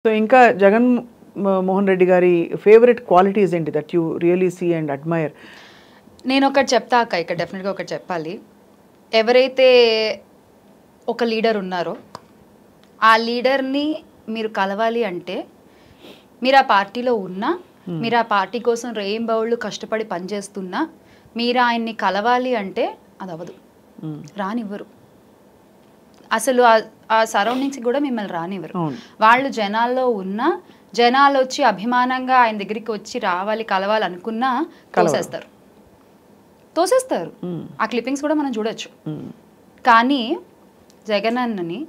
So ఇంకా జగన్ మోహన్ రెడ్డి గారి favourite qualities ఏంటి that you really see and admire? నేను ఒకటి చెప్తా అక్క, ఇక్కడ డెఫినెట్గా ఒకటి చెప్పాలి. ఎవరైతే ఒక లీడర్ ఉన్నారో ఆ లీడర్ని మీరు కలవాలి అంటే మీరు ఆ పార్టీలో ఉన్నా, మీరు ఆ పార్టీ కోసం రేయింబౌళ్ళు కష్టపడి పనిచేస్తున్నా, మీరు ఆయన్ని కలవాలి అంటే అది అవ్వదు, రానివ్వరు. అసలు ఆ సరౌండింగ్స్కి కూడా మిమ్మల్ని రానివ్వరు. వాళ్ళు జనాల్లో ఉన్నా, జనాలు వచ్చి అభిమానంగా ఆయన దగ్గరికి వచ్చి రావాలి కలవాలి అనుకున్నా తోసేస్తారు. ఆ క్లిప్పింగ్స్ కూడా మనం చూడొచ్చు. కానీ జగన్ అన్నని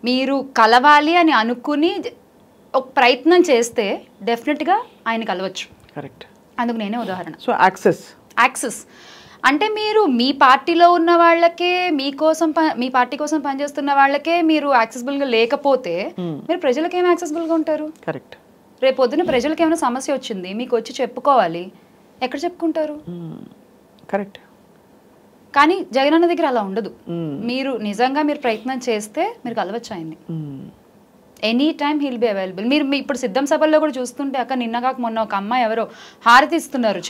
మీరు కలవాలి అని అనుకుని ఒక ప్రయత్నం చేస్తే డెఫినెట్గా ఆయన కలవచ్చు. కరెక్ట్. అందుకు నేనే ఉదాహరణ. సో యాక్సెస్ అంటే మీరు మీ పార్టీలో ఉన్న వాళ్ళకే, మీకోసం మీ పార్టీ కోసం పనిచేస్తున్న వాళ్ళకే మీరు యాక్సెసిబుల్గా లేకపోతే మీరు ప్రజలకు ఏమి యాక్సెసిబుల్గా ఉంటారు? కరెక్ట్. రేపు పొద్దున ప్రజలకు ఏమైనా సమస్య వచ్చింది మీకు వచ్చి చెప్పుకోవాలి, ఎక్కడ చెప్పుకుంటారు? కరెక్ట్. కానీ జగన్ అన్న దగ్గర అలా ఉండదు. మీరు నిజంగా మీరు ప్రయత్నం చేస్తే మీరు కలవచ్చు ఆయన్ని. Any time he'll be available. మీరు ఇప్పుడు సిద్ధం సభల్లో కూడా చూస్తుంటే అక్క, నిన్న కాక మొన్న ఒక అమ్మాయి ఎవరో హారతి ఇస్తున్నారు,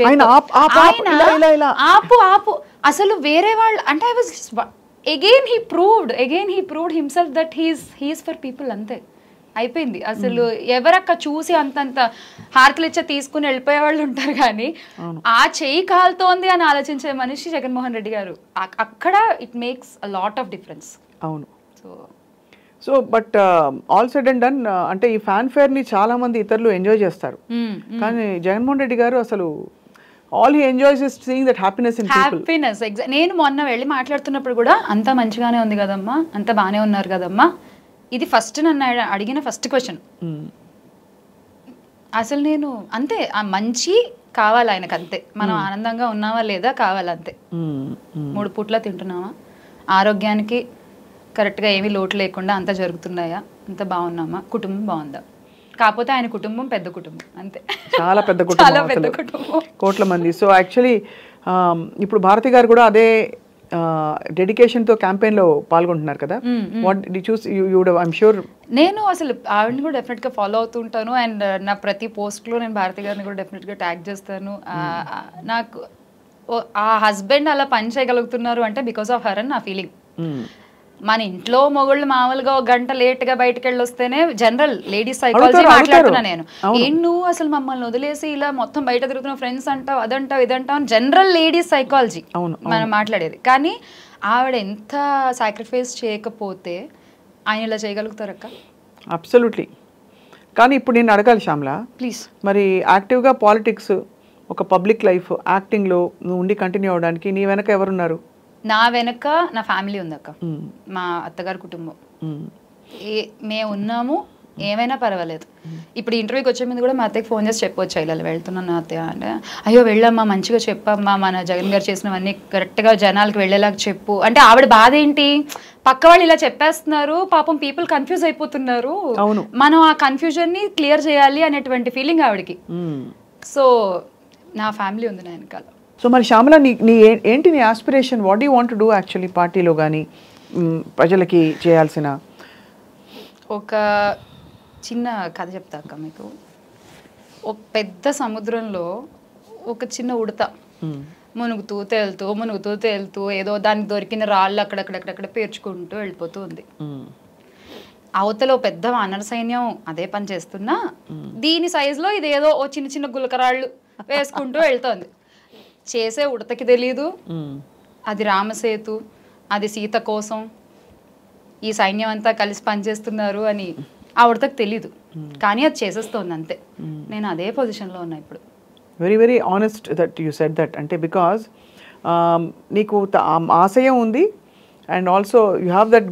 ఆపు అసలు వేరే వాళ్ళు అంటే I was again he proved himself that he's for people. అంతే, అయిపోయింది. అసలు ఎవరక్క చూసి అంతంత హారతులు ఇచ్చే తీసుకుని వెళ్ళిపోయే వాళ్ళు ఉంటారు, కానీ ఆ చెయ్యి కాలుతోంది అని ఆలోచించే మనిషి జగన్మోహన్ రెడ్డి గారు. అక్కడ it makes a lot of difference. అవును. So but all said and done అంటే ఈ ఫ్యాన్ ఫేర్ని చాలా మంది ఇతరులు ఎంజాయ్ చేస్తారు, కానీ జగన్మోహన్ రెడ్డి గారు అసలు all he enjoys is seeing that happiness in people. Happiness. నేను మొన్న వెళ్ళి మాట్లాడుతున్నప్పుడు కూడా అంత మంచిగానే ఉంది కదమ్మా, అంత బాగానే ఉన్నారు కదమ్మా, ఇది ఫస్ట్ నన్ను అడిగిన ఫస్ట్ క్వశ్చన్. అసలు నేను అంతే, ఆ మంచి కావాలి ఆయనకు, అంతే. మనం ఆనందంగా ఉన్నావా లేదా కావాలంతే. 3 పూట్ల తింటున్నావా, ఆరోగ్యానికి కరెక్ట్గా ఏమీ లోటు లేకుండా అంతా జరుగుతున్నాయా, అంత బాగున్నామా, కుటుంబం బాగుందా. కాకపోతే ఆయన కుటుంబం పెద్ద కుటుంబం, అంతే, చాలా పెద్ద కుటుంబం, కోట్ల మంది. సో యాక్చువల్లీ ఇప్పుడు భారతి గారు కూడా అదే డెడికేషన్తో క్యాంపెయిన్లో పాల్గొంటున్నారు కదా. ఐఎమ్ షూర్ నేను అసలు ఆవిడని కూడా డెఫినెట్గా ఫాలో అవుతుంటాను. అండ్ నా ప్రతి పోస్ట్లో నేను భారతి గారిని కూడా డెఫినెట్గా ట్యాగ్ చేస్తాను. నాకు ఆ హస్బెండ్ అలా పని చేయగలుగుతున్నారు అంటే బికాస్ ఆఫ్ హర్ అని నా ఫీలింగ్. మన ఇంట్లో మొగుళ్ళు మామూలుగా ఒక గంట లేట్గా బయటకు వెళ్ళి వస్తేనే జనరల్ లేడీస్ సైకాలజీ మాట్లాడుతున్నా నేను. ఏం నువ్వు అసలు మమ్మల్ని వదిలేసి ఇలా మొత్తం బయట తిరుగుతున్న ఫ్రెండ్స్ అంటావు, అదంటావు, ఇదంటావు అని జనరల్ లేడీస్ సైకాలజీ మనం మాట్లాడేది. కానీ ఆవిడ ఎంత సాక్రిఫైస్ చేయకపోతే ఆయన ఇలా చేయగలుగుతారక్క? అబ్సల్యూట్లీ. కానీ ఇప్పుడు నేను అడగాలి శ్యామల, ప్లీజ్, మరి యాక్టివ్గా పాలిటిక్స్, ఒక పబ్లిక్ లైఫ్, యాక్టింగ్లో నువ్వు ఉండి కంటిన్యూ అవడానికి నీ వెనక ఎవరున్నారు? నా వెనక నా ఫ్యామిలీ ఉందక్క, మా అత్తగారి కుటుంబం. మేము ఉన్నాము, ఏమైనా పర్వాలేదు. ఇప్పుడు ఇంటర్వ్యూకి వచ్చే ముందు కూడా మా అత్తయ్యకి ఫోన్ చేసి చెప్పొచ్చు, ఇలా వెళ్తున్నాను అత్తయ్య అంటే, అయ్యో వెళ్ళమ్మా, మంచిగా చెప్పమ్మా, మన జగన్ గారు చేసినవన్నీ కరెక్ట్గా జనాలకు వెళ్ళేలాగా చెప్పు అంటే. ఆవిడ బాధ ఏంటి, పక్క వాళ్ళు ఇలా చెప్పేస్తున్నారు, పాపం పీపుల్ కన్ఫ్యూజ్ అయిపోతున్నారు, మనం ఆ కన్ఫ్యూజన్ని క్లియర్ చేయాలి అనేటువంటి ఫీలింగ్ ఆవిడకి. సో నా ఫ్యామిలీ ఉంది నా వెనకాల. సో మరి శ్యామల, నీ ఏంటి నీ aspiration? What do want to do actually పార్టీలో కానీ ప్రజలకి చేయాల్సిన? ఒక చిన్న కథ చెప్తా అక్క మీకు. ఒక పెద్ద సముద్రంలో ఒక చిన్న ఉడత మునుగుతూ తేలుతూ ఏదో దానికి దొరికిన రాళ్ళు అక్కడక్కడక్కడ పేర్చుకుంటూ వెళ్ళిపోతూ ఉంది. అవతల పెద్ద వానర సైన్యం అదే పని చేస్తున్నా దీని సైజులో ఇదేదో ఓ చిన్న చిన్న గులకరాళ్ళు వేసుకుంటూ వెళ్తోంది. చేసే ఉడతకి తెలీదు అది రామసేతు, అది సీత కోసం ఈ సైన్యం అంతా కలిసి పనిచేస్తున్నారు అని ఆ ఉడతకి తెలీదు, కానీ అది చేసేస్తోంది అంతే. నేను అదే పొజిషన్లో ఉన్నా ఇప్పుడు. Very very honest that you said that. అంటే బికాజ్ నీకు ఆశయం ఉంది and also you have that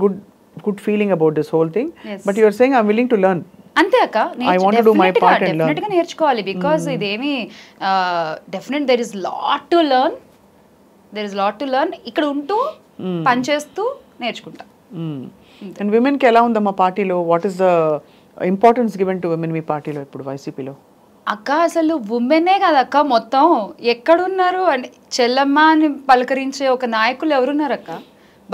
good feeling about this whole thing, but you are saying I am willing to learn. అంతే అక్క, డెఫినెట్గా నేర్చుకోవాలి. బికాస్ ఇదేమి definite there is lot to learn. ఇక్కడ ఉంటూ పనిచేస్తూ నేర్చుకుంటా. అండ్ విమెన్కి ఎలా ఉందమ్మా పార్టీలో? What is the importance given to women మీ పార్టీలో ఇప్పుడు వైసీపీలో? అక్క అసలు ఉమెనే కదక్క, మొత్తం ఎక్కడున్నారు అంటే చెల్లమ్మ అని పలకరించే ఒక నాయకులు ఎవరున్నారు అక్క?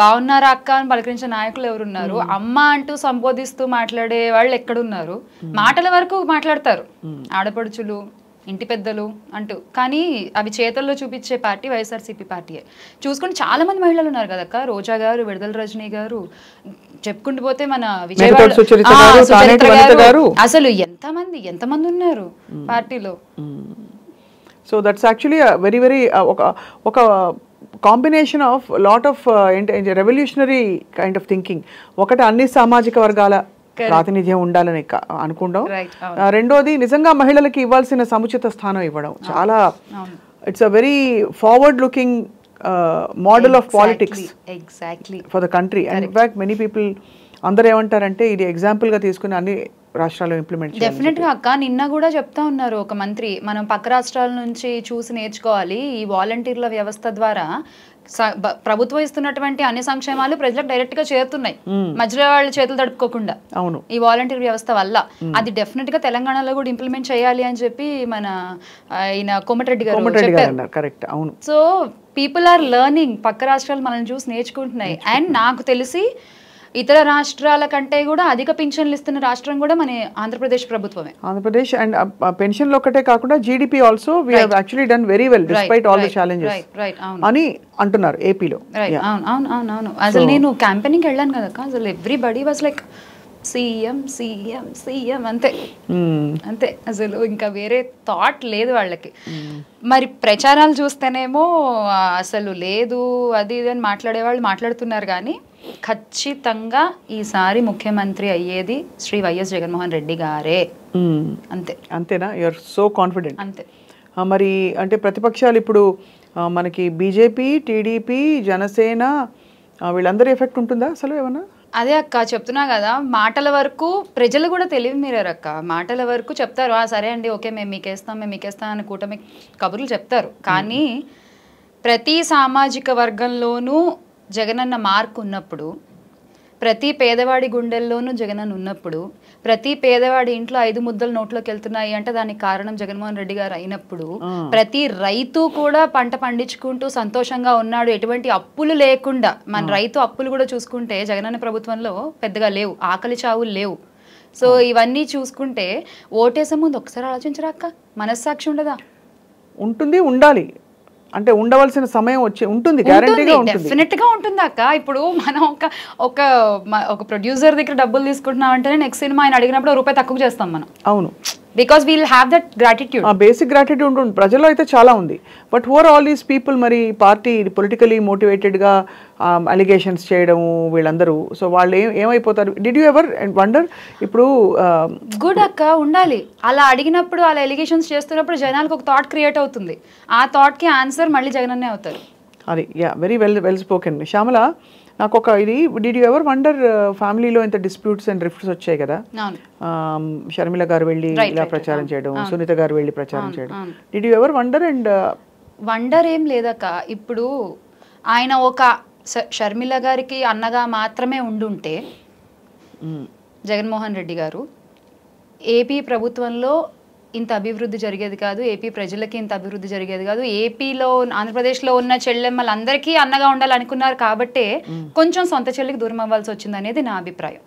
బాగున్నారా అక్క అని పలకరించే నాయకులు ఎవరున్నారు? అమ్మ అంటూ సంబోధిస్తూ మాట్లాడే వాళ్ళు ఎక్కడున్నారు? మాటల వరకు మాట్లాడతారు ఆడపడుచులు, ఇంటి పెద్దలు అంటూ, కానీ అవి చేతల్లో చూపించే పార్టీ వైఎస్ఆర్సీపీ పార్టీయే. చూసుకుంటే చాలా మంది మహిళలు ఉన్నారు కదక్క, రోజా గారు, విడుదల రజనీ గారు, చెప్పుకుంటూ పోతే మన విజయవాడ అసలు ఎంతమంది ఉన్నారు పార్టీలో. So that's actually very very ఒక combination of lot of revolutionary kind of thinking. ఒకటి అన్ని సామాజిక వర్గాల ప్రాతినిధ్యం ఉండాలని అనుకుంటాం. రెండోది నిజంగా మహిళలకి ఇవ్వాల్సిన సముచిత స్థానం ఇవ్వడం. చాలా it's a very forward looking model of politics for the country. And in fact many people అందరూ ఏమంటారంటే ఇది ఎగ్జాంపుల్ గా తీసుకుని అన్ని రాష్ట్రాల్లో ఇంప్లిమెంట్ చేయాలి. డెఫినెట్ గా అక్క, నిన్న కూడా చెప్తా ఉన్నారు ఒక మంత్రి, మనం పక్క రాష్ట్రాల నుంచి చూసి నేర్చుకోవాలి. ఈ వాలంటీర్ల వ్యవస్థ ద్వారా ప్రభుత్వం ఇస్తున్నటువంటి అన్ని సంక్షేమాలు ప్రజలకు డైరెక్ట్ గా చేరుతున్నాయి, మధ్యలో వాళ్ళు చేతులు తడుపుకోకుండా. అవును, ఈ వాలంటీర్ వ్యవస్థ వల్ల అది డెఫినెట్ గా తెలంగాణలో కూడా ఇంప్లిమెంట్ చేయాలి అని చెప్పి మన ఈయన కోమటిరెడ్డి గారు చెప్పారు. సో పీపుల్ ఆర్ లెర్నింగ్, పక్క రాష్ట్రాలు మనల్ని చూసి నేర్చుకుంటున్నాయి. అండ్ నాకు తెలిసి ఇతర రాష్ట్రాల కంటే కూడా అధిక పెన్షన్లు ఇస్తున్న రాష్ట్రం కూడా మన ఆంధ్రప్రదేశ్ ప్రభుత్వమే. ఆంధ్రప్రదేశ్ అండ్ పెన్షన్లు ఒకటే కాకుండా GDP also we have actually done very well despite all the challenges అని అంటున్నారు ఏపీలో. అవును. అసలు నేను క్యాంపెయినింగ్ వెళ్ళాను కదా, అసలు everybody was like CM CM CM అంతే. అసలు ఇంకా వేరే థాట్ లేదు వాళ్ళకి. మరి ప్రచారాలు చూస్తేనేమో అసలు లేదు అది ఇది అని మాట్లాడేవాళ్ళు మాట్లాడుతున్నారు, కానీ ఖచ్చితంగా ఈసారి ముఖ్యమంత్రి అయ్యేది శ్రీ వైఎస్ జగన్మోహన్ రెడ్డి గారే. అంతేనా? You are so confident? అంతే. మరి అంటే ప్రతిపక్షాలు ఇప్పుడు మనకి బీజేపీ, టీడీపీ, జనసేన వీళ్ళందరూ ఎఫెక్ట్ ఉంటుందా అసలు ఏమన్నా? అదే అక్క చెప్తున్నా కదా, మాటల వరకు ప్రజలు కూడా తెలివి మీరారు అక్క. మాటల వరకు చెప్తారు, సరే అండి ఓకే మేము మీకేస్తాం అని కూటమి కబుర్లు చెప్తారు. కానీ ప్రతి సామాజిక వర్గంలోనూ జగనన్న మార్క్ ఉన్నప్పుడు, ప్రతి పేదవాడి గుండెల్లోనూ జగనన్న ఉన్నప్పుడు, ప్రతి పేదవాడి ఇంట్లో 5 ముద్దలు నోట్లోకి వెళ్తున్నాయి అంటే దానికి కారణం జగన్మోహన్ రెడ్డి గారు అయినప్పుడు, ప్రతి రైతు కూడా పంట పండించుకుంటూ సంతోషంగా ఉన్నాడు, ఎటువంటి అప్పులు లేకుండా. మన రైతు అప్పులు కూడా చూసుకుంటే జగనన్న ప్రభుత్వంలో పెద్దగా లేవు, ఆకలి చావులు లేవు. సో ఇవన్నీ చూసుకుంటే ఓటేసే ముందు ఒకసారి ఆలోచించరా అక్క? మనస్సాక్షి ఉండదా? ఉంటుంది, ఉండాలి. అంటే ఉండవలసిన సమయం వచ్చి ఉంటుంది, గ్యారెంటీగా ఉంటుంది, డెఫినెట్ గా ఉంటుంది అక్క. ఇప్పుడు మనం ఒక ప్రొడ్యూసర్ దగ్గర డబ్బులు తీసుకుంటున్నాం అంటే నెక్స్ట్ సినిమా ఆయన అడిగినప్పుడు రూపాయి తక్కువ చేస్తాం మనం. అవును, because we'll have that gratitude. Basic gratitude ఉంటుంది ప్రజల్లో అయితే చాలా ఉంది. But who are all these people? మరి పార్టీ పొలిటికలీ మోటివేటెడ్గా అలిగేషన్స్ చేయడము వీళ్ళందరూ, సో వాళ్ళు ఏమైపోతారు? Did you ever wonder? ఇప్పుడు గుడ్ అక్క, ఉండాలి. అలా అడిగినప్పుడు అలా ఎలిగేషన్స్ చేస్తున్నప్పుడు జనాలకు ఒక థాట్ క్రియేట్ అవుతుంది, ఆ థాట్కి ఆన్సర్ మళ్ళీ జగనన్నే అవుతారు. అది వెరీ వెల్ స్పోకెన్. శ్యామల, నాకు ఒక ఇది, డిడ్ యూ ఎవర్ వండర్ ఫ్యామిలీలో ఇంత డిస్ప్యూట్స్ అండ్ రిఫ్ట్స్ వచ్చాయి కదా, షర్మిల గారు వెళ్ళి ఇలా ప్రచారం చేయడం, సునీత గారు వెళ్ళి ప్రచారం చేయడం, did you ever wonder? And wonder ఏం లేదక్క. ఇప్పుడు ఆయన ఒక షర్మిల గారికి అన్నగా మాత్రమే ఉండుంటే జగన్మోహన్ రెడ్డి గారు, ఏపీ ప్రభుత్వంలో ఇంత అభివృద్ధి జరిగేది కాదు, ఏపీ ప్రజలకి ఇంత అభివృద్ధి జరిగేది కాదు. ఏపీలో ఆంధ్రప్రదేశ్లో ఉన్న చెల్లెమ్మలందరికీ అన్నగా ఉండాలనుకున్నారు కాబట్టే కొంచెం సొంత చెల్లికి దూరం అవ్వాల్సి వచ్చింది అనేది నా అభిప్రాయం.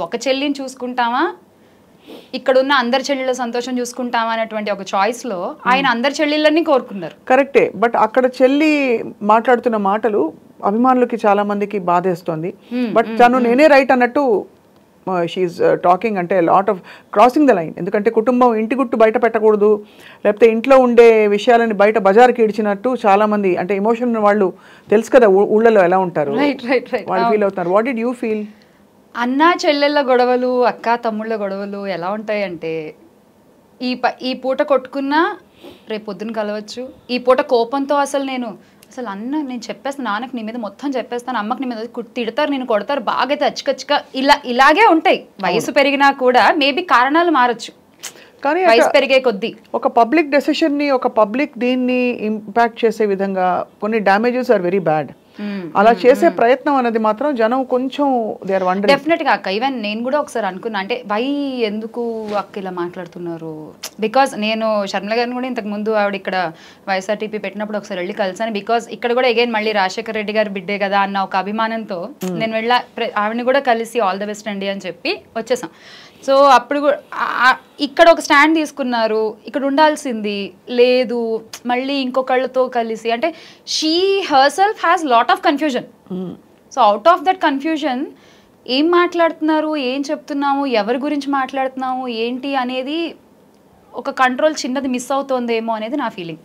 ఒక చెల్లిని చూసుకుంటామా, ఇక్కడున్న అందరి చెల్లెళ్ళ సంతోషం చూసుకుంటామా అనేటువంటి ఒక చాయిస్లో ఆయన అందరి చెల్లెళ్ళని కోరుకున్నారు. కరెక్టే. బట్ అక్కడ చెల్లి మాట్లాడుతున్న మాటలు అభిమానులకి చాలా మందికి బాధేస్తోంది. బట్ తను నేనే రైట్ అన్నట్టు షీఈస్ టాకింగ్, అంటే lot of crossing the line. ఎందుకంటే కుటుంబం ఇంటి గుట్టు బయట పెట్టకూడదు, లేకపోతే ఇంట్లో ఉండే విషయాలని బయట బజార్కి ఇడిచినట్టు చాలా మంది, అంటే ఎమోషన్ వాళ్ళు తెలుసు కదా ఊళ్ళలో ఎలా ఉంటారు, వాళ్ళు ఫీల్ అవుతున్నారు. What did you feel? అన్నా చెల్లెళ్ళ గొడవలు, అక్క తమ్ముళ్ళ గొడవలు ఎలా ఉంటాయంటే, ఈ పూట కొట్టుకున్నా రేపు పొద్దున కలవచ్చు. ఈ పూట కోపంతో అసలు నేను చెప్పేస్తాను, నాన్నకి నీ మీద మొత్తం చెప్పేస్తాను, అమ్మకి నీ మీద తిడతారు, నేను కొడతారు, బాగా అచ్చికచ్చిగా ఇలాగే ఉంటాయి. వయసు పెరిగినా కూడా మేబీ కారణాలు మారచ్చు, కానీ వయసు పెరిగే కొద్దీ ఒక పబ్లిక్ డెసిషన్ ని, ఒక పబ్లిక్ దీన్ని ఇంపాక్ట్ చేసే విధంగా కొన్ని డ్యామేజెస్ ఆర్ వెరీ బ్యాడ్. అలా చేసే ప్రయత్నం అనేది మాత్రం జనం కొంచెం దే ఆర్ వండరింగ్. డెఫినెట్ గా అక్క ఈవెన్ నేను కూడా ఒకసారి అనుకున్నా అంటే వై ఎందుకు అక్క ఇలా మాట్లాడుతున్నారు, బికాస్ నేను షర్మిల గారిని కూడా ఇంతకు ముందు ఆవిడ ఇక్కడ వైఎస్ఆర్టీపీ పెట్టినప్పుడు ఒకసారి వెళ్ళి కలిసాను. బికాస్ ఇక్కడ కూడా అగైన్ మళ్ళీ రాజశేఖర రెడ్డి గారు బిడ్డే కదా అన్న ఒక అభిమానంతో నేను వెళ్ళా, ఆవిడని కూడా కలిసి ఆల్ ద బెస్ట్ అండి అని చెప్పి వచ్చేసాం. సో అప్పుడు ఇక్కడ ఒక స్టాండ్ తీసుకున్నారు, ఇక్కడ ఉండాల్సింది లేదు, మళ్ళీ ఇంకొకళ్ళతో కలిసి అంటే she her self has lot of confusion. So out of that confusion ఏం మాట్లాడుతున్నారు, ఏం చెప్తున్నాము, ఎవరి గురించి మాట్లాడుతున్నాము ఏంటి అనేది ఒక కంట్రోల్ చిన్నది మిస్ అవుతోందేమో అనేది నా ఫీలింగ్.